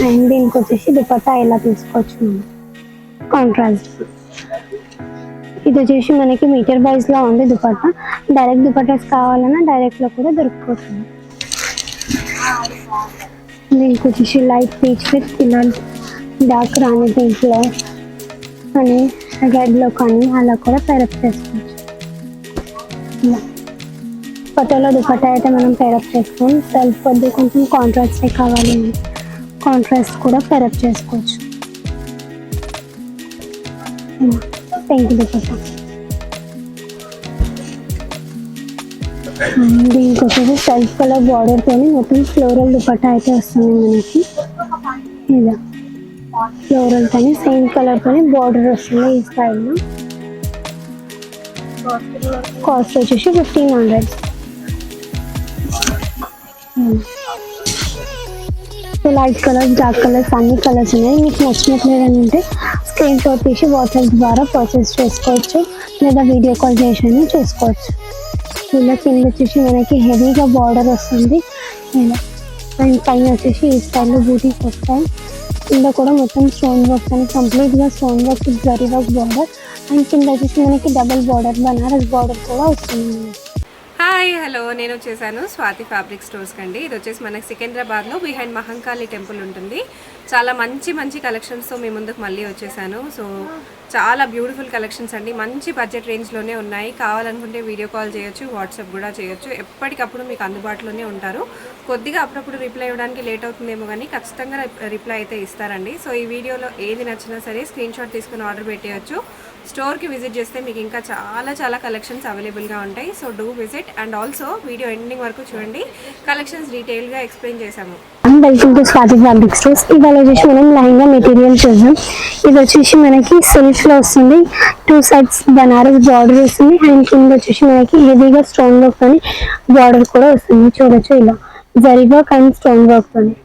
And దీనికి వచ్చేసి దుపట్టా ఇలా తీసుకోవచ్చు మనం కాంట్రాస్ట్. ఇది వచ్చేసి మనకి మీటర్ వైజ్ లో ఉంది దుపట్టా. డైరెక్ట్ దుపట్టాస్ కావాలన్నా డైరెక్ట్ లో కూడా దొరికిపోతుంది. దీనికి వచ్చేసి లైట్ పీచ్ విత్ ఇలా డార్క్ రాణి పింక్ లో కానీ రెడ్ లో కానీ అలా కూడా పేరప్ చేసుకోవచ్చు. ఫోటోలో దుపట్టా అయితే మనం పేరప్ చేసుకోవాలి. సెల్ఫ్ కొద్ది కొంచెం కాంట్రాస్ట్ కావాలి, కాంట్రాస్ట్ కూడా పేరప్ చేసుకోవచ్చు. పింక్ దుపట్టా. దీనికి వచ్చేసి సెల్ఫ్ కలర్ బార్డర్ తోని మొత్తం ఫ్లోరల్ దుపట్టా అయితే వస్తుంది మనకి. ఇలా ఫ్లోరల్ తోని సేమ్ కలర్ తోని బార్డర్ వస్తుంది ఈ స్టైల్లో. కాస్ట్ వచ్చేసి 1500. So light colours, dark colours అన్ని కలర్స్ ఉన్నాయి. మీకు నచ్చినట్లేదు అని అంటే స్క్రీన్ షాట్ తీసి వాట్సాప్ ద్వారా పర్చేస్ చేసుకోవచ్చు, లేదా వీడియో కాల్ చేసి చూసుకోవచ్చు. ఇలా కింద వచ్చేసి మనకి హెవీగా బార్డర్ వస్తుంది ఇలా. అండ్ పైన వచ్చేసి ఈ స్టైల్లో బూటీస్ వస్తాయి. కింద కూడా మొత్తం స్టోన్ వర్క్ అని కంప్లీట్గా stone work zari work border. And కింద వచ్చేసి మనకి డబల్ బార్డర్ బనారస్ బార్డర్ కూడా వస్తుంది. హాయ్ హలో, నేను వచ్చేసాను స్వాతి ఫ్యాబ్రిక్ స్టోర్స్ కండి. ఇది వచ్చేసి మనకి సికింద్రాబాద్లో బిహైండ్ మహంకాళి టెంపుల్ ఉంటుంది. చాలా మంచి మంచి కలెక్షన్స్తో మీ ముందుకు మళ్ళీ వచ్చేసాను. సో చాలా బ్యూటిఫుల్ కలెక్షన్స్ అండి, మంచి బడ్జెట్ రేంజ్లోనే ఉన్నాయి. కావాలనుకుంటే వీడియో కాల్ చేయొచ్చు, వాట్సాప్ కూడా చేయొచ్చు. ఎప్పటికప్పుడు మీకు అందుబాటులోనే ఉంటారు. కొద్దిగా అప్పుడప్పుడు రిప్లై ఇవ్వడానికి లేట్ అవుతుందేమో కానీ ఖచ్చితంగా రిప్లై అయితే ఇస్తారండి. సో ఈ వీడియోలో ఏది నచ్చినా సరే స్క్రీన్ షాట్ తీసుకుని ఆర్డర్ పెట్టేయచ్చు. స్టోర్కి విజిట్ చేస్తే మీకు ఇంకా చాలా కలెక్షన్స్ అవైలబుల్గా ఉంటాయి. So do visit and also video ending వరకు చూడండి. కలెక్షన్స్ డీటెయిల్గా ఎక్స్ప్లెయిన్ చేశాము. Welcome to Swathi fabric stores. ఇవాళ వచ్చేసి మనం లెహంగా మెటీరియల్ చూద్దాం. ఇది వచ్చేసి మనకి సిల్క్ లో వస్తుంది, 2 సైడ్స్ బనారస్ బార్డర్ వస్తుంది. అండ్ కింద వచ్చేసి మనకి హెవీగా స్టోన్ వర్క్ అని బార్డర్ కూడా వస్తుంది. చూడొచ్చు ఇలా zari work and stone work అని.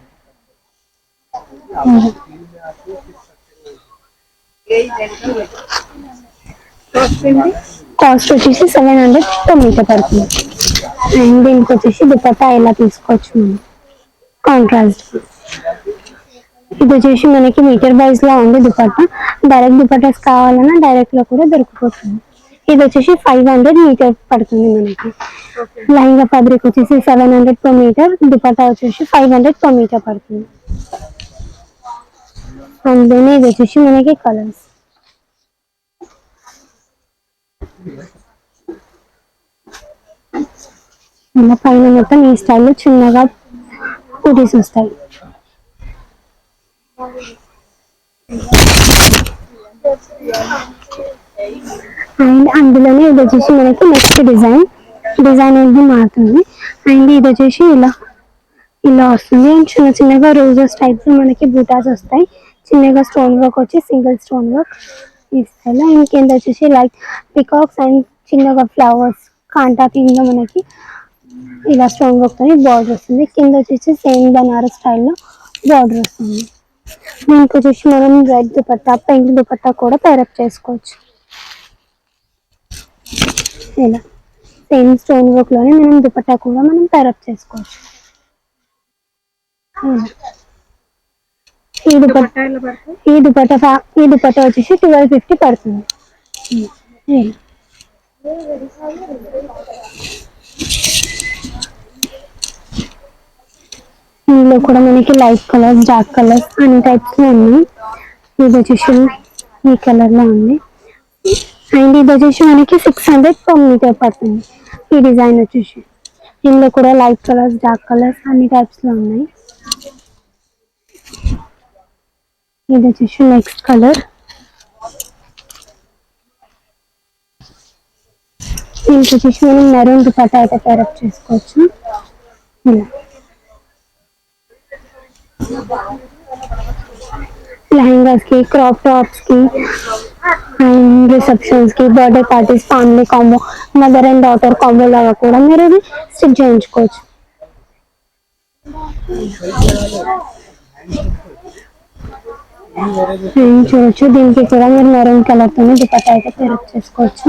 కాస్ట్ వచ్చేసి 700 per మీటర్ పడుతుంది. అండ్ దీనికి వచ్చేసి దుపట్టా ఇలా తీసుకోవచ్చు మనం కాంట్రాస్ట్. ఇది వచ్చేసి మనకి మీటర్ వైజ్ లో ఉంది దుపట్టా. డైరెక్ట్ దుపట్టాస్ కావాలన్నా డైరెక్ట్ లో కూడా దొరికిపోతుంది. ఇది వచ్చేసి 500 మీటర్ పడుతుంది మనకి. లెహంగా ఫ్యాబ్రిక్ వచ్చేసి 700 per మీటర్, దుపట్టా వచ్చేసి 500 per మీటర్ పడుతుంది. అందులోనే ఇది వచ్చేసి మనకి కలర్స్. ఇలా పైన మొత్తం ఈ స్టైల్లో చిన్నగా బూటీస్ వస్తాయి. అండ్ అందులోనే ఇది వచ్చేసి మనకి నెక్స్ట్ డిజైన్ అనేది మారుతుంది. అండ్ ఇది వచ్చేసి ఇలా వస్తుంది. అండ్ చిన్నగా రోజెస్ టైప్స్ మనకి బూటాస్ వస్తాయి. చిన్నగా స్టోన్ వర్క్ వచ్చి సింగిల్ స్టోన్ వర్క్ ఈ స్టైల్లో. అండ్ కింద వచ్చేసి లైక్ పికాక్స్ అండ్ చిన్నగా ఫ్లవర్స్ కాంటా కింద మనకి ఇలా స్టోన్ వర్క్ తో బార్డర్ వస్తుంది. కింద వచ్చేసి సేమ్ బనారస్ స్టైల్లో బార్డర్ వస్తుంది. దీనికి వచ్చేసి మనం రెడ్ దుపట్టా, పింక్ దుపట్టా కూడా పేరప్ చేసుకోవచ్చు. ఇలా సేమ్ స్టోన్ వర్క్ లోనే మనం దుపట్టా కూడా మనం పేరప్ చేసుకోవచ్చు. ఈ దుపట్టా వచ్చేసి 1250 పడుతుంది. ఇందులో కూడా మనకి లైట్ కలర్స్, డార్క్ కలర్స్ అన్ని టైప్స్ లో ఉన్నాయి. ఇది వచ్చేసి ఈ కలర్ లో ఉంది. అండ్ ఇది వచ్చేసి మనకి 600 per మీటర్ పడుతుంది. ఈ డిజైన్ వచ్చేసి ఇందులో కూడా లైట్ కలర్స్, డార్క్ కలర్స్ అన్ని టైప్స్ లో ఉన్నాయి. ఇది వచ్చేసి నెక్స్ట్ కలర్. దీనికి వచ్చేసి మనం మెరూన్ దుపట్టా అయితే పేరప్ చేసుకోవచ్చు. ఇలా లెహంగాస్ కి, క్రాప్ టాప్స్ కి అండ్ రిసెప్షన్స్ కి, birthday parties, family combo, mother and daughter combo లాగా కూడా మీరు ఇది స్టిచ్ చేయించుకోవచ్చు. చూడొచ్చు దీనికి కూడా మీరు మెరూన్ కలర్ తో దుపట్టా అయితే పేరప్ చేసుకోవచ్చు.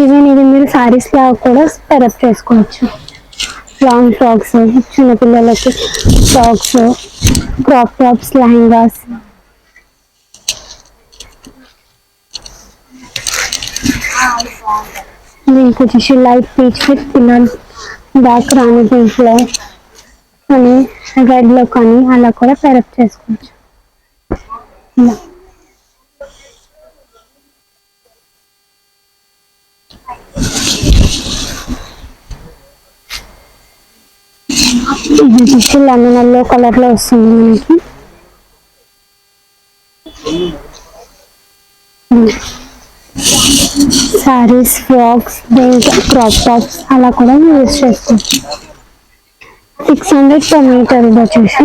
ఈవెన్ ఇది మీరు సారీస్ లాగా కూడా పెరప్ చేసుకోవచ్చు. లాంగ్ ఫ్రాక్స్, చిన్నపిల్లలకి ఫ్రాక్స్, క్రాప్ టాప్స్, లెహంగాస్. దీనికి వచ్చేసి లైట్ పీచ్ విత్ పిల్లలు బ్యాక్ రాని దీంట్లో అని రెడ్ లో కానీ అలా కూడా పెరప్ చేసుకోవచ్చు. ఇలా ఇది వచ్చేసి లెమన్ ఎల్లో కలర్ లో వస్తుంది మనకి. సారీస్, ఫ్రాక్స్, క్రాప్ టాప్స్ అలా కూడా యూజ్ చేసుకోవచ్చు. 600 per మీటర్ ఇది వచ్చేసి.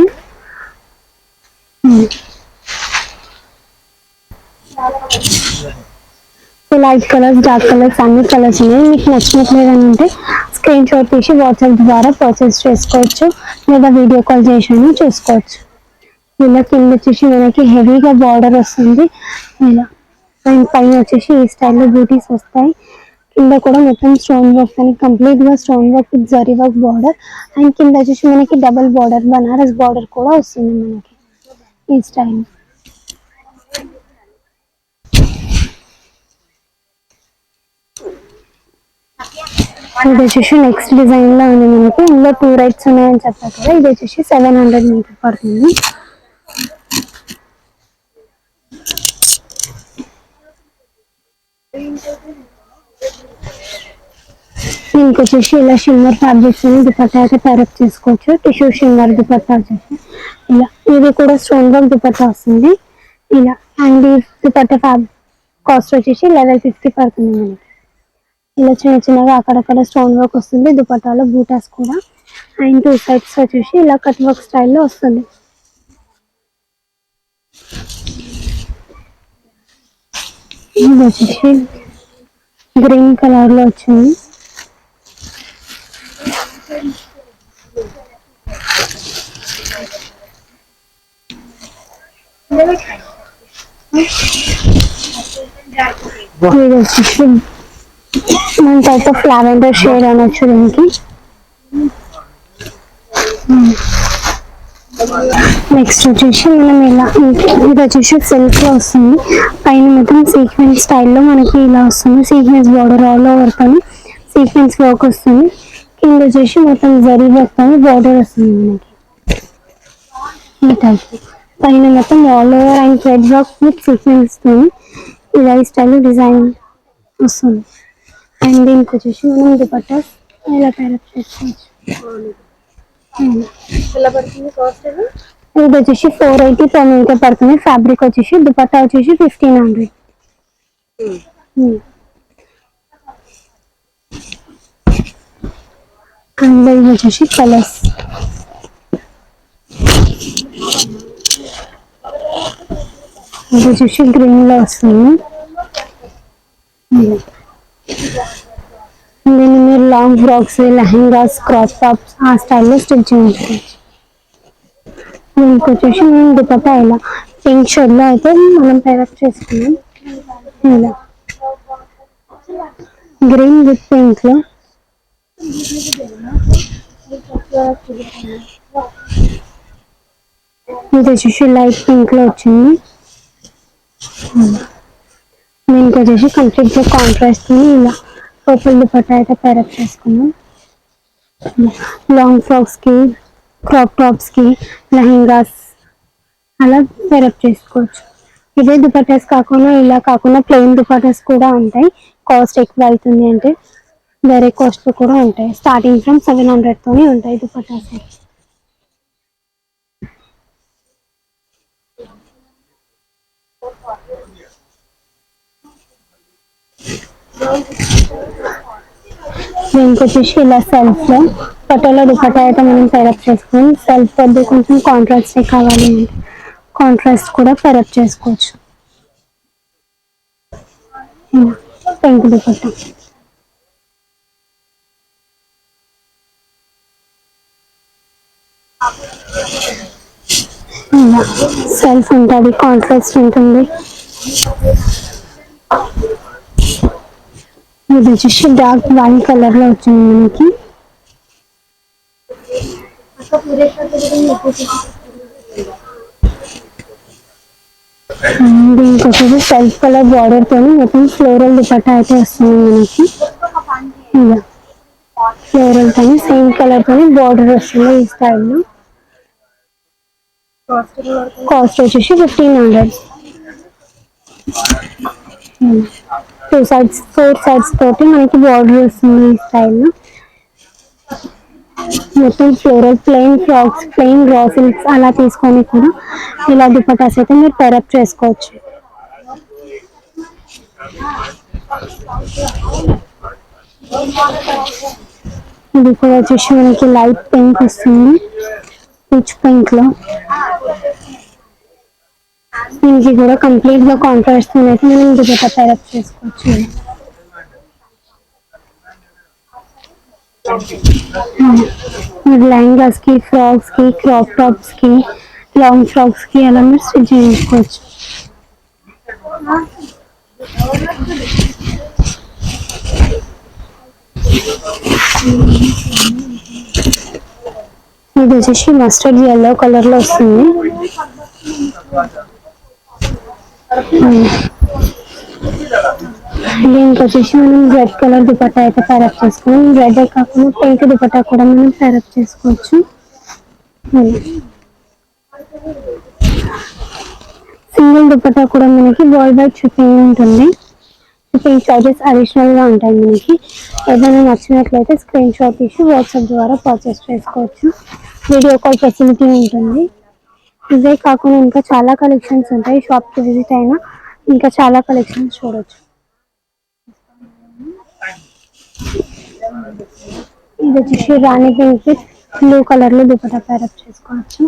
లైట్ కలర్స్, డార్క్ కలర్స్ అన్ని కలర్స్ ఉన్నాయి. మీకు నచ్చినట్లేదు అని అంటే స్క్రీన్ షాట్ తీసి వాట్సాప్ ద్వారా పర్చేస్ చేసుకోవచ్చు, లేదా వీడియో కాల్ చేసి చూసుకోవచ్చు. ఇలా కింద వచ్చేసి మనకి హెవీగా బార్డర్ వస్తుంది. ఇలా అండ్ పైన వచ్చేసి ఈ స్టైల్లో బ్యూటీస్ వస్తాయి. కింద కూడా మొత్తం స్టోన్ వర్క్ అని కంప్లీట్ గా stone work with zari work border. And కింద వచ్చేసి మనకి డబల్ బార్డర్, బనారస్ బార్డర్ కూడా వస్తుంది మనకి ఈ స్టైల్. ఇది వచ్చేసి నెక్స్ట్ డిజైన్ లో ఉంది మనకి. ఇందులో 2 రైట్స్ ఉన్నాయని చెప్పారు కదా. ఇది వచ్చేసి 700 మీటర్ పడుతుంది. దీనికి వచ్చేసి ఇలా షిమ్మర్ ఫ్యాబ్రిక్స్ దుపట్టా అయితే ప్యారప్ చేసుకోవచ్చు. టిష్యూ షిమ్మర్ దుపట్టా వచ్చేసి ఇలా, ఇది కూడా స్టోన్ వర్క్ దుపట్టా వస్తుంది ఇలా. అండ్ ఈ దుపట్టా కాస్ట్ వచ్చేసి 1150 పడుతుంది మనకి. ఇలా చిన్న చిన్నగా అక్కడక్కడ స్టోన్ వర్క్ వస్తుంది దుపట్టాలో, బూటాస్ కూడా. అండ్ 2 సైడ్స్ వచ్చేసి ఇలా కట్ వర్క్ స్టైల్లో వస్తుంది. ఇది వచ్చేసి గ్రీన్ కలర్ లో వచ్చింది. ఇది వచ్చేసి మన టైప్ ఆఫ్ లావెండర్ షేడ్ అనొచ్చు దీనికి. నెక్స్ట్ వచ్చేసి మనం ఇలా, ఇది వచ్చేసి సిల్క్ లో వస్తుంది. పైన మొత్తం సీక్వెన్స్ స్టైల్లో మనకి ఇలా వస్తుంది. సీక్వెన్స్ బార్డర్ ఆల్ ఓవర్ పని సీక్వెన్స్ వర్క్ వస్తుంది. కింద వచ్చేసి మొత్తం జరీ వర్క్ పని బార్డర్ వస్తుంది మనకి ఈ టైప్. పైన మొత్తం all over and thread work with sequence తో ఇలా ఈ స్టైల్ డిజైన్ వస్తుంది. అండ్ దీనికి వచ్చేసి మనం దుపట్టా ఇలా ప్యారప్ చేసుకోవచ్చు. ఇది వచ్చేసి 480 per మీటర్ పడుతుంది. ఫ్యాబ్రిక్ వచ్చేసి, దుపట్టా వచ్చేసి 1500. అండ్ ఇది వచ్చేసి కలర్స్. ఇది వచ్చేసి గ్రీన్ లో వస్తుంది. దీన్ని మీరు long frocks, lehengas, crop tops ఆ స్టైల్లో స్టిచ్ చేయించుకోవచ్చు. దీనికి వచ్చేసి మేము దుపట్టా ఇలా పింక్ షేడ్ లో అయితే మనం ప్యారప్ చేసుకున్నాం. ఇలా గ్రీన్ విత్ పింక్ లో. ఇది వచ్చేసి లైట్ పింక్ లో వచ్చింది. దీనికి వచ్చేసి కంప్లీట్ గా కాంట్రాస్ట్ ఇలా పర్పుల్ దుపట్టా అయితే ప్యారప్ చేసుకున్నాం. లాంగ్ ఫ్రాక్స్ కి, క్రాప్ టాప్స్ కి, లెహంగాస్ అలా ప్యారప్ చేసుకోవచ్చు. ఇదే దుపట్టాస్ కాకుండా ఇలా కాకుండా ప్లెయిన్ దుపట్టాస్ కూడా ఉంటాయి. కాస్ట్ ఎక్కువ అవుతుంది అంటే వేరే కాస్ట్ కూడా ఉంటాయి. స్టార్టింగ్ ఫ్రమ్ 700 తోనే ఉంటాయి దుపట్టాస్. దీనికి వచ్చేసి ఇలా సెల్ఫ్ లో పటోలా దుపట్టా అయితే మనం ప్యారప్ చేసుకుని, సెల్ఫ్ వద్ద కొంచెం కాంట్రాస్ట్ కావాలి అంటే కాంట్రాస్ట్ కూడా ప్యారప్ చేసుకోవచ్చు. పింక్ దుపట్టా. సెల్ఫ్ ఉంటుంది, కాంట్రాస్ట్ ఉంటుంది. ఇది వచ్చేసి డార్క్ వైన్ కలర్ లో వచ్చింది మనకి. దీనికి వచ్చేసి సెల్ఫ్ కలర్ బార్డర్ తోని మొత్తం ఫ్లోరల్ దుపట్టా అయితే వస్తుంది మనకి. ఇలా ఫ్లోరల్ తోని సేమ్ కలర్ తోని బార్డర్ వస్తుంది ఈ స్టైల్లో. కాస్ట్ వచ్చేసి 1500. టూ సైడ్స్ 4 సైడ్స్ తోటి మనకి బార్డర్ వస్తుంది ఈ స్టైల్లో. మొత్తం ఫ్లోరల్ ప్లెయిన్ ఫ్రాక్స్, ప్లెయిన్ రా సిల్క్స్ అలా తీసుకొని కూడా ఇలా దుపట్టాస్ అయితే మీరు పేరప్ చేసుకోవచ్చు. ఇది కూడా వచ్చేసి మనకి లైట్ పింక్ వస్తుంది, పీచ్ పింక్ లో. దీనికి కూడా కంప్లీట్ గా కాంట్రాస్ట్ అయితే మనం దుపట్టా పేరప్ చేసుకోవచ్చు. లెహంగాస్ కి, ఫ్రాక్స్ కి, క్రాప్ టాప్స్ కి, లాంగ్ ఫ్రాక్స్ కి అలా మీరు స్టిచ్ చేసుకోవచ్చు. ఇది వచ్చేసి మస్టర్డ్ ఎల్లో కలర్ లో వస్తుంది. దీనికి వచ్చేసి మనం రెడ్ కలర్ దుపట్టా అయితే పేరప్ చేసుకున్నాం. రెడ్ కాకుండా పింక్ దుపట్టా కూడా మనం పేరప్ చేసుకోవచ్చు. సింగిల్ దుపట్టా కూడా మనకి వరల్డ్ వైడ్ షిప్పింగ్ ఉంటుంది. షిప్పింగ్ చార్జెస్ అడిషనల్ గా ఉంటాయి మనకి. ఏదైనా నచ్చినట్లయితే స్క్రీన్ షాట్ తీసి వాట్సాప్ ద్వారా పర్చేస్ చేసుకోవచ్చు. వీడియో కాల్ ఫెసిలిటీ ఉంటుంది. ఇవే కాకుండా ఇంకా చాలా కలెక్షన్స్ ఉంటాయి. షాప్ కి విజిట్ అయినా ఇంకా చాలా కలెక్షన్స్ చూడొచ్చు. ఇది వచ్చేసి రాణి పింక్ విత్ బ్లూ కలర్ లో దుపట్టా పేరప్ చేసుకోవచ్చు.